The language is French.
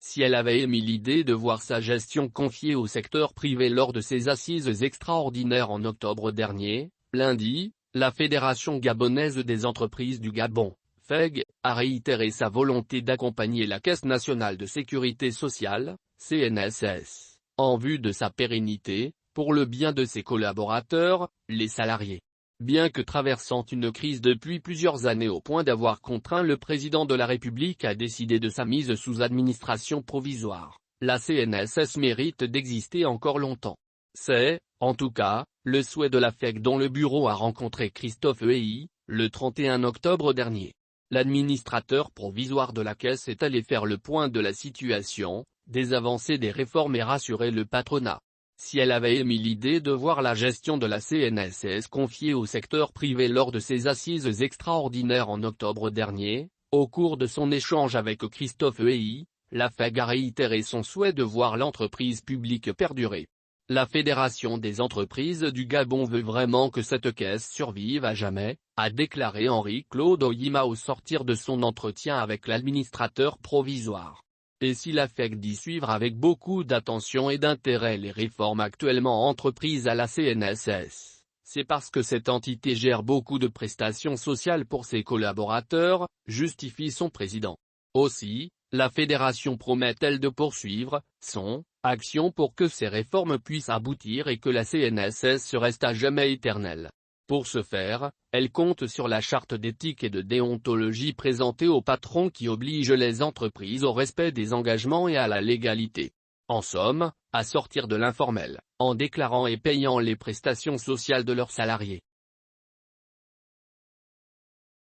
Si elle avait émis l'idée de voir sa gestion confiée au secteur privé lors de ses assises extraordinaires en octobre dernier, lundi, la Fédération gabonaise des entreprises du Gabon, FEG, a réitéré sa volonté d'accompagner la Caisse nationale de sécurité sociale, CNSS, en vue de sa pérennité, pour le bien de ses collaborateurs, les salariés. Bien que traversant une crise depuis plusieurs années au point d'avoir contraint le président de la République à décider de sa mise sous administration provisoire, la CNSS mérite d'exister encore longtemps. C'est, en tout cas, le souhait de la FEG dont le bureau a rencontré Christophe Hey, le 31 octobre dernier. L'administrateur provisoire de la Caisse est allé faire le point de la situation, des avancées des réformes et rassurer le patronat. Si elle avait émis l'idée de voir la gestion de la CNSS confiée au secteur privé lors de ses assises extraordinaires en octobre dernier, au cours de son échange avec Christophe Hey, la FEG a réitéré son souhait de voir l'entreprise publique perdurer. La Fédération des entreprises du Gabon veut vraiment que cette caisse survive à jamais, a déclaré Henri-Claude Oyima au sortir de son entretien avec l'administrateur provisoire. Et si la FEG dit suivre avec beaucoup d'attention et d'intérêt les réformes actuellement entreprises à la CNSS, c'est parce que cette entité gère beaucoup de prestations sociales pour ses collaborateurs, justifie son président. Aussi, la fédération promet-elle de poursuivre son action pour que ces réformes puissent aboutir et que la CNSS reste à jamais éternelle. Pour ce faire, elle compte sur la charte d'éthique et de déontologie présentée au patron qui oblige les entreprises au respect des engagements et à la légalité. En somme, à sortir de l'informel, en déclarant et payant les prestations sociales de leurs salariés.